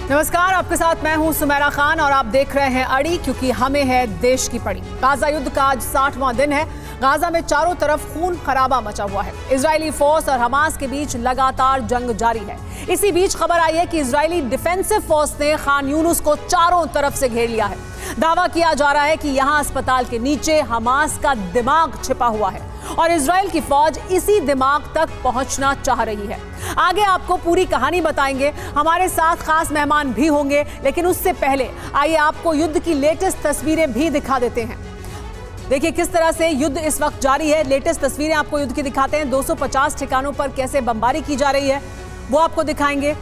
नमस्कार, आपके साथ मैं हूं सुमेरा खान और आप देख रहे हैं अड़ी, क्योंकि हमें है देश की पड़ी। गाजा युद्ध का आज 60वां दिन है। गाजा में चारों तरफ खून खराबा मचा हुआ है। इजरायली फोर्स और हमास के बीच लगातार जंग जारी है। इसी बीच खबर आई है कि इजरायली डिफेंसिव फोर्स ने खान यूनुस को चारों तरफ से घेर लिया है। दावा किया जा रहा है कि यहां अस्पताल के नीचे हमास का दिमाग छिपा हुआ है और इजरायल की फौज इसी दिमाग तक पहुंचना चाह रही है। आगे आपको पूरी कहानी बताएंगे, हमारे साथ खास मेहमान भी होंगे, लेकिन उससे पहले आइए आपको युद्ध की लेटेस्ट तस्वीरें भी दिखा देते हैं। देखिए किस तरह से युद्ध इस वक्त जारी है। लेटेस्ट तस्वीरें आपको युद्ध की दिखाते हैं। 250 ठिकानों पर कैसे बमबारी की जा रही है वो आपको दिखाएंगे,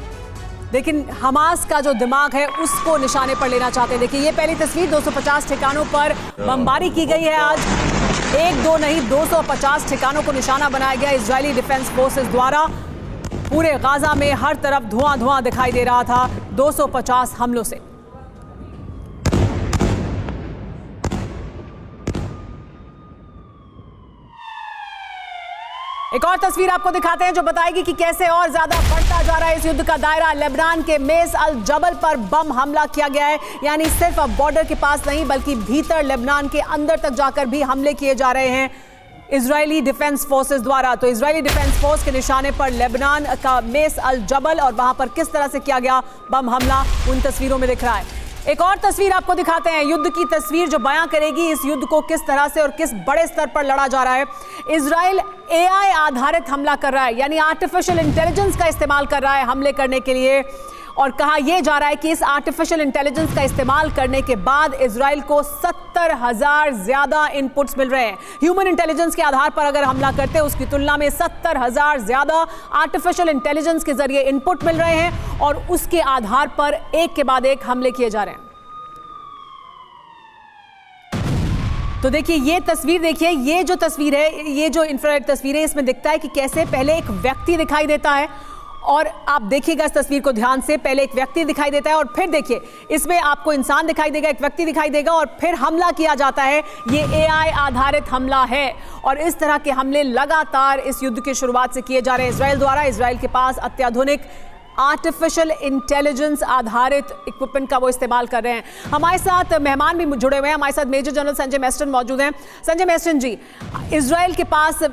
लेकिन हमास का जो दिमाग है उसको निशाने पर लेना चाहते हैं। देखिए ये पहली तस्वीर, 250 ठिकानों पर बमबारी की गई है। आज एक दो नहीं 250 ठिकानों को निशाना बनाया गया इजरायली डिफेंस फोर्सेस द्वारा। पूरे गाजा में हर तरफ धुआं धुआं दिखाई दे रहा था 250 हमलों से। एक और तस्वीर आपको दिखाते हैं जो बताएगी कि कैसे और ज्यादा बढ़ता जा रहा है इस युद्ध का दायरा। लेबनान के मेस अल जबल पर बम हमला किया गया है, यानी सिर्फ अब बॉर्डर के पास नहीं बल्कि भीतर लेबनान के अंदर तक जाकर भी हमले किए जा रहे हैं इजरायली डिफेंस फोर्सेस द्वारा। तो इजरायली डिफेंस फोर्स के निशाने पर लेबनान का मेस अल जबल और वहां पर किस तरह से किया गया बम हमला उन तस्वीरों में दिख रहा है। एक और तस्वीर आपको दिखाते हैं, युद्ध की तस्वीर जो बयां करेगी इस युद्ध को किस तरह से और किस बड़े स्तर पर लड़ा जा रहा है। इजराइल एआई आधारित हमला कर रहा है, यानी आर्टिफिशियल इंटेलिजेंस का इस्तेमाल कर रहा है हमले करने के लिए। और कहा यह जा रहा है कि इस आर्टिफिशियल इंटेलिजेंस का इस्तेमाल करने के बाद इजराइल को 70,000 ज्यादा इनपुट्स मिल रहे हैं। ह्यूमन इंटेलिजेंस के आधार पर अगर हमला करते हैं उसकी तुलना में 70,000 ज्यादा आर्टिफिशियल इंटेलिजेंस के जरिए इनपुट मिल रहे हैं और उसके आधार पर एक के बाद एक हमले किए जा रहे हैं। तो देखिए ये तस्वीर, देखिए ये जो तस्वीर है, ये जो इंफ्रारेड तस्वीर है, इसमें दिखता है कि कैसे पहले एक व्यक्ति दिखाई देता है और आप देखिएगा इस तस्वीर को ध्यान से, पहले एक व्यक्ति दिखाई देता है और फिर देखिए इसमें आपको इंसान दिखाई देगा, एक व्यक्ति दिखाई देगा और फिर हमला किया जाता है। ये एआई आधारित हमला है और इस तरह के हमले लगातार इस युद्ध की शुरुआत से किए जा रहे हैं इजराइल द्वारा। इजराइल के पास अत्याधुनिक आर्टिफिशियल इंटेलिजेंस आधारित इक्विपमेंट का वो इस्तेमाल कर रहे हैं। हमारे साथ मेहमान भी जुड़े हुए हैं, हमारे साथ मेजर जनरल संजय मेस्टन मौजूद हैं। संजय मेस्टन जी, इजराइल के पास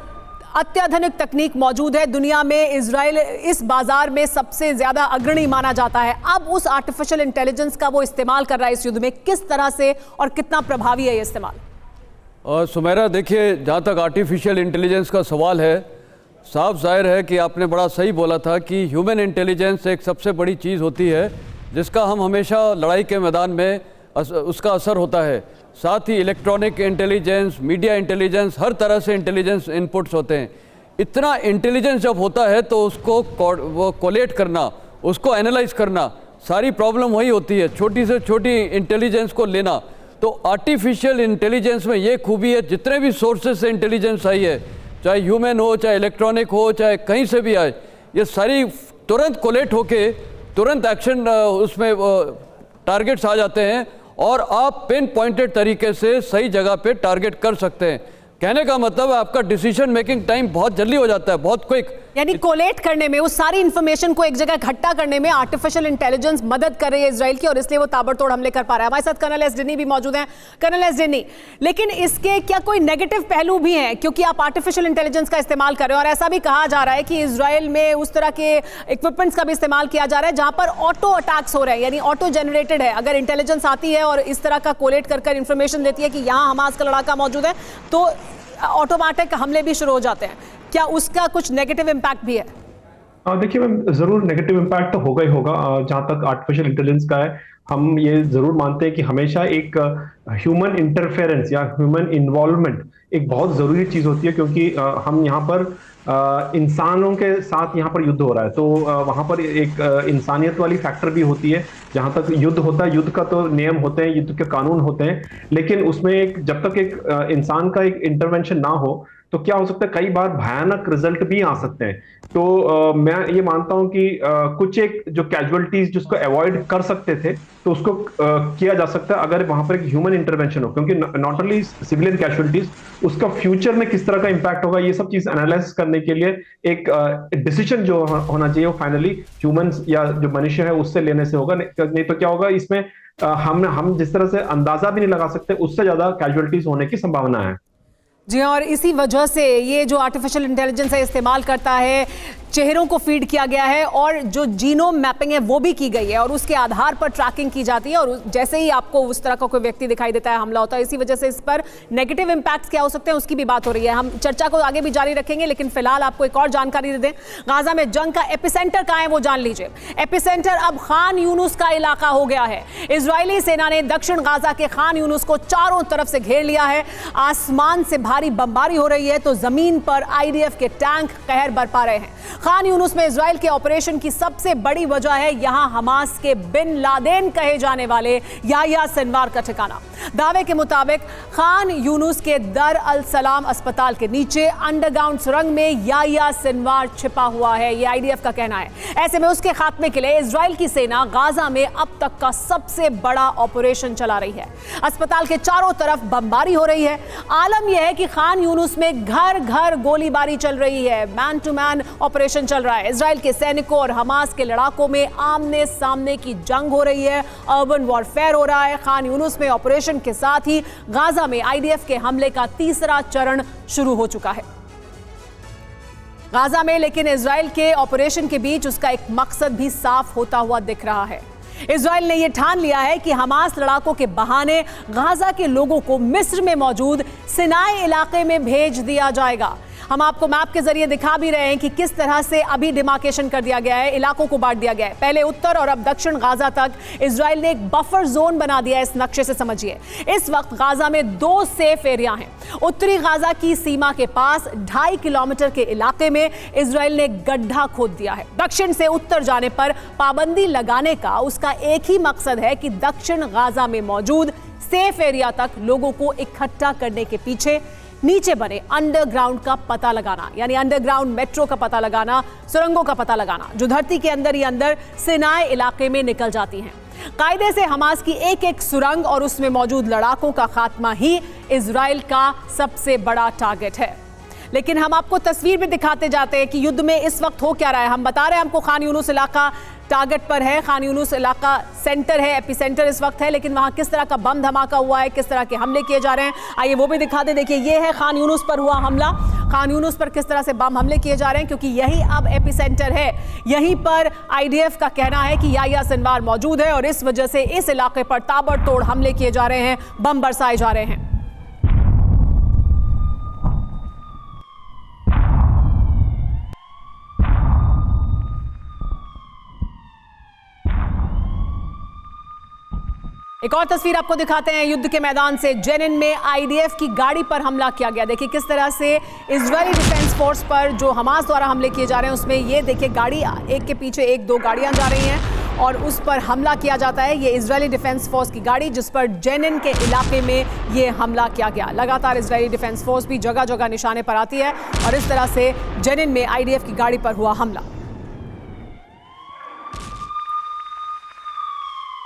अत्याधुनिक तकनीक मौजूद है, दुनिया में इजराइल इस बाजार में सबसे ज्यादा अग्रणी माना जाता है। अब उस आर्टिफिशियल इंटेलिजेंस का वो इस्तेमाल कर रहा है इस युद्ध में, किस तरह से और कितना प्रभावी है ये इस्तेमाल? सुमेरा, देखिए जहाँ तक आर्टिफिशियल इंटेलिजेंस का सवाल है, साफ जाहिर है कि आपने बड़ा सही बोला था कि ह्यूमन इंटेलिजेंस एक सबसे बड़ी चीज़ होती है जिसका हम हमेशा लड़ाई के मैदान में उसका असर होता है। साथ ही इलेक्ट्रॉनिक इंटेलिजेंस, मीडिया इंटेलिजेंस, हर तरह से इंटेलिजेंस इनपुट्स होते हैं। इतना इंटेलिजेंस जब होता है तो उसको वो कोलेट करना, उसको एनालाइज करना, सारी प्रॉब्लम वही होती है, छोटी से छोटी इंटेलिजेंस को लेना। तो आर्टिफिशियल इंटेलिजेंस में ये खूबी है, जितने भी सोर्सेज से इंटेलिजेंस आई है, चाहे ह्यूमन हो, चाहे इलेक्ट्रॉनिक हो, चाहे कहीं से भी आए, ये सारी तुरंत कोलेट होके तुरंत एक्शन उसमें टारगेट्स आ जाते हैं और आप पिन पॉइंटेड तरीके से सही जगह पे टारगेट कर सकते हैं। कहने का मतलब आपका डिसीजन मेकिंग टाइम बहुत जल्दी हो जाता है, बहुत क्विक। यानी कोलेट करने में, उस सारी इंफॉर्मेशन को एक जगह इकट्ठा करने में आर्टिफिशियल इंटेलिजेंस मदद कर रही है इजराइल की और इसलिए वो ताबड़तोड़ हमले कर पा रहा है। हमारे साथ कर्नल एस डिनी भी मौजूद हैं। कर्नल एस डिनी, लेकिन इसके क्या कोई नेगेटिव पहलू भी हैं, क्योंकि आप आर्टिफिशियल इंटेलिजेंस का इस्तेमाल कर रहे हो और ऐसा भी कहा जा रहा है कि इजराइल में उस तरह के इक्विपमेंट्स का भी इस्तेमाल किया जा रहा है जहां पर ऑटो अटैक्स हो रहे हैं, यानी ऑटो जनरेटेड है। अगर इंटेलिजेंस आती है और इस तरह का कोलेट कर इंफॉर्मेशन देती है कि यहाँ हमास का लड़ाका मौजूद है, तो ऑटोमेटिक हमले भी शुरू हो जाते हैं। क्या उसका कुछ नेगेटिव इम्पैक्ट भी है? देखिए मैम, जरूर नेगेटिव इम्पैक्ट तो होगा ही होगा। जहां तक आर्टिफिशियल इंटेलिजेंस का है, हम ये जरूर मानते हैं कि हमेशा एक ह्यूमन इंटरफेरेंस या ह्यूमन इन्वॉल्वमेंट एक बहुत जरूरी चीज होती है, क्योंकि हम यहाँ पर इंसानों के साथ यहाँ पर युद्ध हो रहा है, तो वहां पर एक इंसानियत वाली फैक्टर भी होती है। जहां तक युद्ध होता है, युद्ध का तो नियम होते हैं, युद्ध के कानून होते हैं, लेकिन उसमें एक जब तक एक इंसान का एक इंटरवेंशन ना हो तो क्या हो सकता है, कई बार भयानक रिजल्ट भी आ सकते हैं। तो मैं ये मानता हूं कि कुछ एक जो कैजुअलिटीज जिसको अवॉइड कर सकते थे, तो उसको किया जा सकता है अगर वहां पर एक ह्यूमन इंटरवेंशन हो, क्योंकि नॉट ओनली सिविलियन कैजुअलिटीज, उसका फ्यूचर में किस तरह का इंपैक्ट होगा, ये सब चीज एनालाइज करने के लिए एक डिसीजन जो होना चाहिए वो फाइनली ह्यूमंस या जो मनुष्य है उससे लेने से होगा। नहीं तो क्या होगा, इसमें हम जिस तरह से अंदाजा भी नहीं लगा सकते, उससे ज्यादा कैजुअलिटीज होने की संभावना है। जी, और इसी वजह से ये जो आर्टिफिशियल इंटेलिजेंस है इस्तेमाल करता है, चेहरों को फीड किया गया है और जो जीनोम मैपिंग है वो भी की गई है और उसके आधार पर ट्रैकिंग की जाती है, और जैसे ही आपको उस तरह का कोई व्यक्ति दिखाई देता है हमला होता है। इसी वजह से इस पर नेगेटिव इंपैक्ट्स क्या हो सकते हैं उसकी भी बात हो रही है। हम चर्चा को आगे भी जारी रखेंगे, लेकिन फिलहाल आपको एक और जानकारी दे दें। गाजा में जंग का एपिसेंटर कहां है वो जान लीजिए। एपिसेंटर अब खान यूनुस का इलाका हो गया है। इजरायली सेना ने दक्षिण गाजा के खान यूनुस को चारों तरफ से घेर लिया है। आसमान से भारी बमबारी हो रही है तो जमीन पर आईडीएफ के टैंक कहर बरपा रहे हैं। खान यूनुस में इजराइल के ऑपरेशन की सबसे बड़ी वजह है यहां हमास के बिन लादेन कहे जाने वाले याह्या सिनवार का ठिकाना। दावे के मुताबिक खान यूनुस के दर अल सलाम अस्पताल के नीचे अंडरग्राउंड सुरंग में याह्या सिनवार छिपा हुआ है, यह आईडीएफ का कहना है। ऐसे में उसके खात्मे के लिए इजराइल की सेना गाजा में अब तक का सबसे बड़ा ऑपरेशन चला रही है। अस्पताल के चारों तरफ बमबारी हो रही है। आलम यह है कि खान यूनुस में घर घर गोलीबारी चल रही है। मैन टू मैन ऑपरेशन चल रहा है। इजराइल के सैनिकों और हमास के लड़ाकों में आमने सामने की जंग हो रही है। अर्बन वॉरफेयर हो रहा है। खान यूनुस में ऑपरेशन के साथ ही गाजा में आईडीएफ के हमले का तीसरा चरण शुरू हो चुका है। गाजा में लेकिन इजराइल के ऑपरेशन के बीच उसका एक मकसद भी साफ होता हुआ दिख रहा है। इजराइल ने यह ठान लिया है कि हमास लड़ाकों के बहाने गाजा के लोगों को मिस्र में मौजूद सिनाई इलाके में भेज दिया जाएगा। हम आपको मैप के जरिए दिखा भी रहे हैं कि किस तरह से अभी डिमार्केशन कर दिया गया है, इलाकों को बांट दिया गया है। पहले उत्तर और अब दक्षिण गाजा तक इजराइल ने एक बफर जोन बना दिया है। इस नक्शे से समझिए, इस वक्त गाजा में 2 सेफ एरिया हैं। उत्तरी गाजा की सीमा के पास 2.5 किलोमीटर के इलाके में इजराइल ने गड्ढा खोद दिया है। दक्षिण से उत्तर जाने पर पाबंदी लगाने का उसका एक ही मकसद है कि दक्षिण गाजा में मौजूद सेफ एरिया तक लोगों को इकट्ठा करने के पीछे नीचे बने अंडरग्राउंड का पता लगाना, यानी अंडरग्राउंड मेट्रो का पता लगाना, सुरंगों का पता लगाना जो धरती के अंदर ही अंदर सिनाई इलाके में निकल जाती हैं। कायदे से हमास की एक एक सुरंग और उसमें मौजूद लड़ाकों का खात्मा ही इजराइल का सबसे बड़ा टारगेट है। लेकिन हम आपको तस्वीर भी दिखाते जाते हैं कि युद्ध में इस वक्त हो क्या रहा है। हम बता रहे हैं हमको खान यूनुस इलाका टारगेट पर है। खान यूनुस इलाका सेंटर है, एपिसेंटर इस वक्त है, लेकिन वहां किस तरह का बम धमाका हुआ है, किस तरह के हमले किए जा रहे हैं, आइए वो भी दिखा दे। देखिए, ये है खान यूनुस पर हुआ हमला। खान यूनुस पर किस तरह से बम हमले किए जा रहे हैं, क्योंकि यही अब एपिसेंटर है। यहीं पर आईडीएफ का कहना है कि याह्या सिनवार मौजूद है और इस वजह से इस इलाके पर ताबड़तोड़ हमले किए जा रहे हैं, बम बरसाए जा रहे हैं। एक और तस्वीर आपको दिखाते हैं युद्ध के मैदान से। जेनिन में आईडीएफ की गाड़ी पर हमला किया गया। देखिए किस तरह से इजरायली डिफेंस फोर्स पर जो हमास द्वारा हमले किए जा रहे हैं उसमें ये देखिए गाड़ी एक के पीछे एक 2 गाड़ियां जा रही हैं और उस पर हमला किया जाता है। ये इजरायली डिफेंस फोर्स की गाड़ी जिस पर जेनिन के इलाके में ये हमला किया गया। लगातार इजरायली डिफेंस फोर्स भी जगह जगह निशाने पर आती है और इस तरह से जेनिन में आईडीएफ की गाड़ी पर हुआ हमला।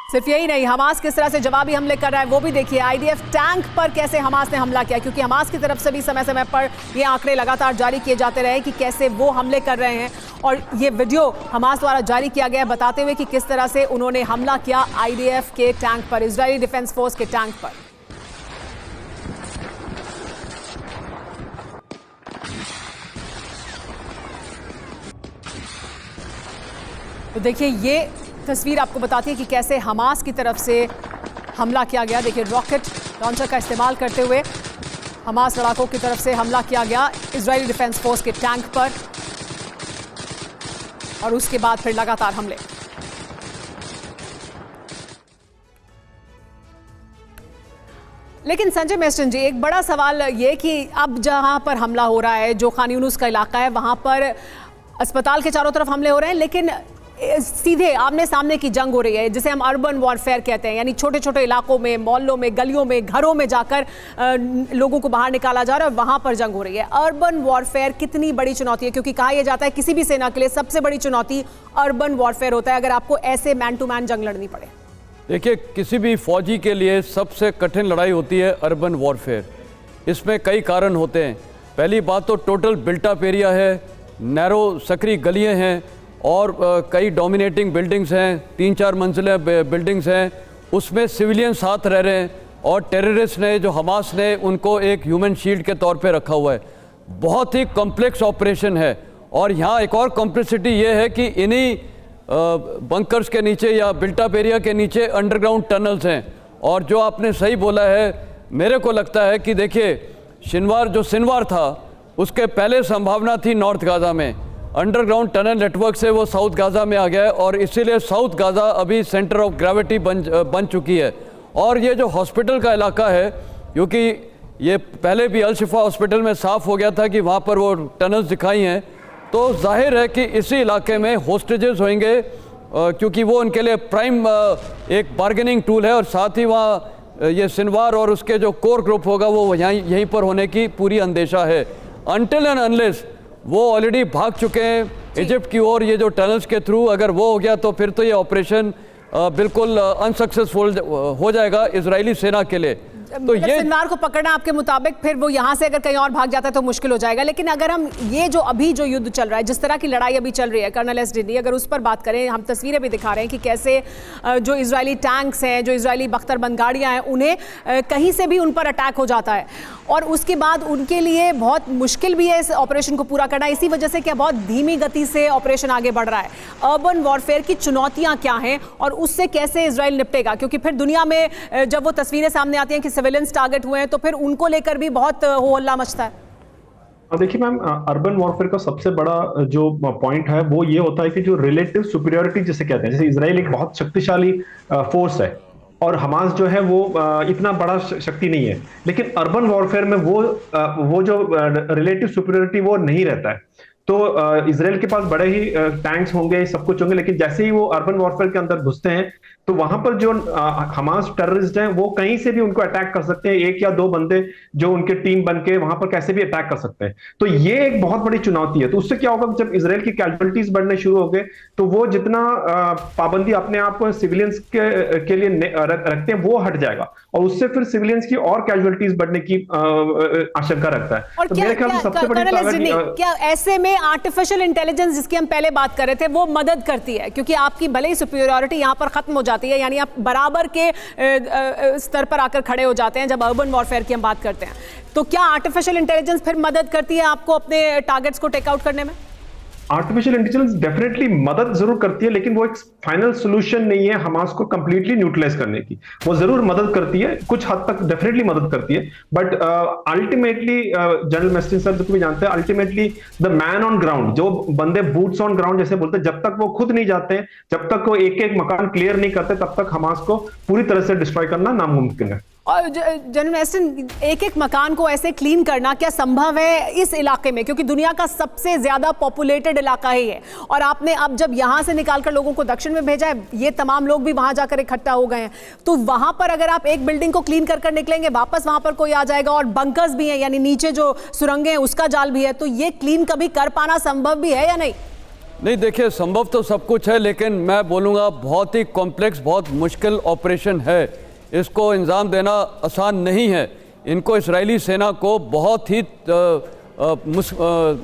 सिर्फ यही नहीं, हमास किस तरह से जवाबी हमले कर रहा है वो भी देखिए। आईडीएफ टैंक पर कैसे हमास ने हमला किया, क्योंकि हमास की तरफ से भी समय समय पर ये आंकड़े लगातार जारी किए जाते रहे कि कैसे वो हमले कर रहे हैं। और ये वीडियो हमास द्वारा जारी किया गया बताते हुए कि किस तरह से उन्होंने हमला किया आईडीएफ के टैंक पर, इजरायली डिफेंस फोर्स के टैंक पर। तो देखिए ये तस्वीर आपको बताती है कि कैसे हमास की तरफ से हमला किया गया। देखिए रॉकेट लॉन्चर का इस्तेमाल करते हुए हमास लड़ाकों की तरफ से हमला किया गया इजरायली डिफेंस फोर्स के टैंक पर और उसके बाद फिर लगातार हमले। लेकिन संजय मेस्टन जी, एक बड़ा सवाल ये कि अब जहां पर हमला हो रहा है जो खान यूनुस का इलाका है वहां पर अस्पताल के चारों तरफ हमले हो रहे हैं, लेकिन सीधे आमने सामने की जंग हो रही है, जिसे हम अर्बन वॉरफेयर कहते हैं, यानी छोटे छोटे इलाकों में, मोहल्लों में, गलियों में, घरों में जाकर लोगों को बाहर निकाला जा रहा है और वहां पर जंग हो रही है। अर्बन वॉरफेयर कितनी बड़ी चुनौती है, क्योंकि कहा यह जाता है किसी भी सेना के लिए सबसे बड़ी चुनौती अर्बन वॉरफेयर होता है, अगर आपको ऐसे मैन टू मैन जंग लड़नी पड़े। देखिए, किसी भी फौजी के लिए सबसे कठिन लड़ाई होती है अर्बन वॉरफेयर। इसमें कई कारण होते हैं। पहली बात तो टोटल बिल्ट अप एरिया है, नैरो सकरी गलियाँ हैं और कई डोमिनेटिंग बिल्डिंग्स हैं, 3-4 मंजिलें बिल्डिंग्स हैं, उसमें सिविलियन साथ रह रहे हैं और टेररिस्ट ने, जो हमास ने, उनको एक ह्यूमन शील्ड के तौर पे रखा हुआ है। बहुत ही कॉम्प्लेक्स ऑपरेशन है। और यहाँ एक और कॉम्प्लेक्सिटी ये है कि इन्हीं बंकर्स के नीचे या बिल्ट अप एरिया के नीचे अंडरग्राउंड टनल्स हैं। और जो आपने सही बोला है, मेरे को लगता है कि देखिए, सिनवार था, उसके पहले संभावना थी नॉर्थ गाज़ा में, अंडरग्राउंड टनल नेटवर्क से वो साउथ गाज़ा में आ गया है और इसीलिए साउथ गाज़ा अभी सेंटर ऑफ ग्रेविटी बन चुकी है। और ये जो हॉस्पिटल का इलाका है, क्योंकि ये पहले भी अल शिफा हॉस्पिटल में साफ़ हो गया था कि वहाँ पर वो टनल्स दिखाई हैं, तो जाहिर है कि इसी इलाके में होस्टेजेस होंगे, क्योंकि वो उनके लिए प्राइम एक बार्गेनिंग टूल है। और साथ ही वहाँ ये सिनवार और उसके जो कोर ग्रुप होगा वो यहीं पर होने की पूरी अंदेशा है। अनटिल एंड अनलेस वो ऑलरेडी भाग चुके हैं इजिप्ट की ओर, ये जो टनल्स के थ्रू, अगर वो हो गया तो फिर तो ये ऑपरेशन बिल्कुल अनसक्सेसफुल हो जाएगा इजरायली सेना के लिए। तो ये सिनवार को पकड़ना आपके मुताबिक, फिर वो यहाँ से अगर कहीं और भाग जाता है तो मुश्किल हो जाएगा। लेकिन अगर हम ये जो अभी जो युद्ध चल रहा है, जिस तरह की लड़ाई अभी चल रही है कर्नल एसडीडी, अगर उस पर बात करें, हम तस्वीरें भी दिखा रहे हैं कि कैसे जो इजरायली टैंक्स हैं, जो इजरायली बख्तरबंद गाड़ियाँ हैं, उन्हें कहीं से भी उन पर अटैक हो जाता है और उसके बाद उनके लिए बहुत मुश्किल भी है इस ऑपरेशन को पूरा करना। इसी वजह से क्या बहुत धीमी गति से ऑपरेशन आगे बढ़ रहा है। अर्बन वॉरफेयर की चुनौतियाँ क्या हैं और उससे कैसे इजराइल निपटेगा, क्योंकि फिर दुनिया में जब वो तस्वीरें सामने आती हैं कि सिविलियंस टारगेट हुए हैं तो फिर उनको लेकर भी बहुत हो हल्ला मचता है। देखिए मैम, अर्बन वॉरफेयर का सबसे बड़ा जो पॉइंट है वो ये होता है कि जो रिलेटिव सुपीरियोरिटी जिसे कहते हैं, जैसे इजराइल एक बहुत शक्तिशाली फोर्स है और हमास जो है वो इतना बड़ा शक्ति नहीं है, लेकिन अर्बन वॉरफेयर में वो जो रिलेटिव सुपीरियोरिटी वो नहीं रहता है। तो इजराइल के पास बड़े ही टैंक्स होंगे, सब कुछ होंगे, लेकिन जैसे ही वो अर्बन वॉरफेयर के अंदर घुसते हैं तो वहां पर जो हमास टेररिस्ट हैं वो कहीं से भी उनको अटैक कर सकते हैं। 1 या 2 बंदे जो उनके टीम बन के वहां पर कैसे भी अटैक कर सकते हैं। तो ये एक बहुत बड़ी चुनौती है। तो उससे क्या होगा, जब इजराइल की कैजुअलिटीज बढ़ने शुरू हो गए तो वो जितना पाबंदी अपने आप को सिविलियंस के लिए रखते हैं वो हट जाएगा और उससे फिर सिविलियंस की और कैजुअलिटीज बढ़ने की आशंका रखता है। और तो मेरे ख्याल से सबसे बड़ी क्या ऐसे में आर्टिफिशियल इंटेलिजेंस जिसकी हम पहले बात कर रहे थे वो मदद करती है, क्योंकि आपकी भले ही सुपीरियरिटी यहाँ पर खत्म हो जाती है, यानी आप बराबर के स्तर पर आकर खड़े हो जाते हैं जब अर्बन वॉरफेयर की हम बात करते हैं, तो क्या आर्टिफिशियल इंटेलिजेंस फिर मदद करती है आपको अपने टारगेट्स को टेक आउट करने में? आर्टिफिशियल इंटेलिजेंस डेफिनेटली मदद जरूर करती है, लेकिन वो एक फाइनल सोल्यूशन नहीं है हमास को कंप्लीटली न्यूट्रलाइज करने की। वो जरूर मदद करती है, कुछ हद तक डेफिनेटली मदद करती है, बट अल्टीमेटली जनरल मेस्टिन सर जो भी जानते हैं, ultimately the man on ground, जो बंदे बूट्स ऑन ग्राउंड जैसे बोलते हैं, जब तक वो खुद नहीं जाते, जब तक वो एक एक मकान क्लियर नहीं करते, तब तक हमास को पूरी तरह से डिस्ट्रॉय करना नामुमकिन है। और जनरल मेस्टिन, एक एक मकान को ऐसे क्लीन करना क्या संभव है इस इलाके में, क्योंकि दुनिया का सबसे ज्यादा पॉपुलेटेड इलाका ही है और आपने अब जब यहां से निकालकर लोगों को दक्षिण में भेजा है, ये तमाम लोग भी वहां जाकर इकट्ठा हो गए हैं, तो वहां पर अगर आप एक बिल्डिंग को क्लीन कर निकलेंगे, वापस वहां पर कोई आ जाएगा और बंकर्स भी हैं, यानी नीचे जो सुरंगें हैं उसका जाल भी है, तो ये क्लीन कभी कर पाना संभव भी है या नहीं? नहीं, देखिए, संभव तो सब कुछ है, लेकिन मैं बोलूँगा बहुत ही कॉम्प्लेक्स, बहुत मुश्किल ऑपरेशन है। इसको इंजाम देना आसान नहीं है। इनको इजरायली सेना को बहुत ही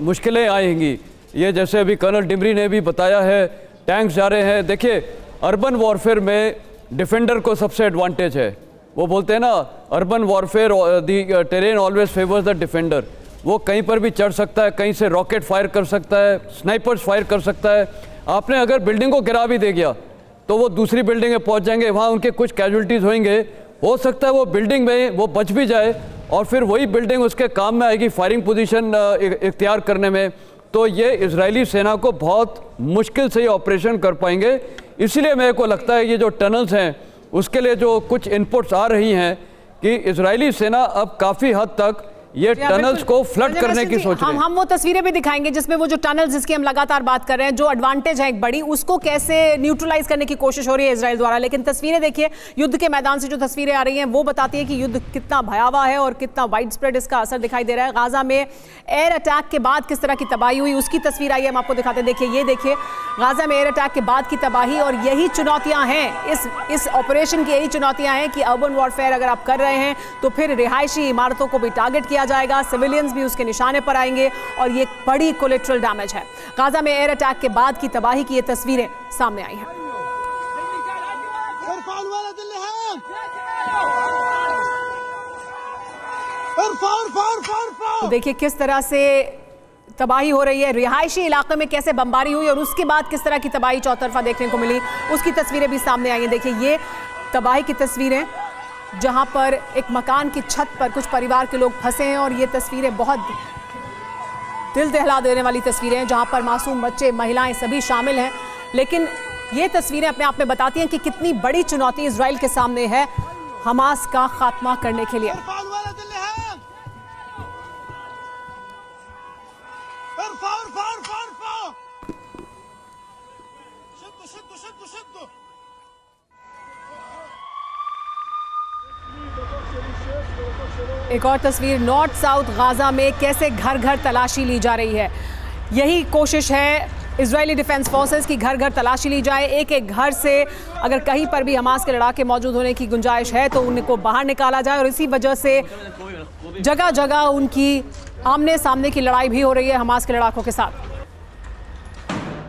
मुश्किलें आएंगी। ये जैसे अभी कर्नल डिमरी ने भी बताया है, टैंक्स जा रहे हैं। देखिए, अर्बन वॉरफेयर में डिफेंडर को सबसे एडवांटेज है। वो बोलते हैं ना, urban warfare the terrain always favours the defender. वो कहीं पर भी चढ़ सकता है, कहीं से रॉकेट फायर कर सकता है, स्नाइपर्स फायर कर सकता है। आपने अगर बिल्डिंग को गिरा भी दे गया तो वो दूसरी बिल्डिंग में पहुंच जाएंगे, वहाँ उनके कुछ कैजुअलिटीज़ होंगे, हो सकता है वो बिल्डिंग में वो बच भी जाए और फिर वही बिल्डिंग उसके काम में आएगी फायरिंग पोजीशन इख्तियार करने में। तो ये इजरायली सेना को बहुत मुश्किल से ये ऑपरेशन कर पाएंगे। इसीलिए मेरे को लगता है ये जो टनल्स हैं उसके लिए जो कुछ इनपुट्स आ रही हैं कि इजरायली सेना अब काफ़ी हद तक ये टनल्स को फ्लड करने की सोच रहे हैं। हम वो तस्वीरें भी दिखाएंगे जिसमें वो जो टनल्स जिसकी हम लगातार बात कर रहे हैं, जो एडवांटेज है एक बड़ी, उसको कैसे न्यूट्रलाइज करने की कोशिश हो रही है इजराइल द्वारा। लेकिन तस्वीरें देखिए, युद्ध के मैदान से जो तस्वीरें आ रही हैं वो बताती है कि युद्ध कितना भयावह है और कितना वाइड स्प्रेड इसका असर दिखाई दे रहा है। गाजा में एयर अटैक के बाद किस तरह की तबाही हुई उसकी तस्वीर आई है, हम आपको दिखाते हैं। देखिए, ये देखिए गाजा में एयर अटैक के बाद की तबाही, और यही चुनौतियां हैं इस ऑपरेशन की, यही चुनौतियां हैं कि अर्बन वॉरफेयर अगर आप कर रहे हैं तो फिर रिहायशी इमारतों को भी टारगेट किया जाएगा, सिविलियंस भी उसके निशाने पर आएंगे, और ये बड़ी कोलेट्रल डैमेज है। गाजा में एयर अटैक के बाद की तबाही की ये तस्वीरें सामने आई हैं। तो देखिए किस तरह से तबाही हो रही है, रिहायशी इलाके में कैसे बमबारी हुई और उसके बाद किस तरह की तबाही चौतरफा देखने को मिली, उसकी तस्वीरें भी सामने आई हैं। देखिए ये तबाही की तस्वीरें जहां पर एक मकान की छत पर कुछ परिवार के लोग फंसे हैं, और ये तस्वीरें बहुत दिल दहला देने वाली तस्वीरें हैं जहां पर मासूम बच्चे, महिलाएं सभी शामिल हैं। लेकिन ये तस्वीरें अपने आप में बताती हैं कि कितनी बड़ी चुनौती इजराइल के सामने है हमास का खात्मा करने के लिए। एक और तस्वीर नॉर्थ साउथ गाजा में कैसे घर घर तलाशी ली जा रही है। यही कोशिश है इजरायली डिफेंस फोर्सेस की, घर घर तलाशी ली जाए, एक एक घर से अगर कहीं पर भी हमास के लड़ाके मौजूद होने की गुंजाइश है तो उनको बाहर निकाला जाए, और इसी वजह से जगह जगह उनकी आमने सामने की लड़ाई भी हो रही है हमास के लड़ाकों के साथ।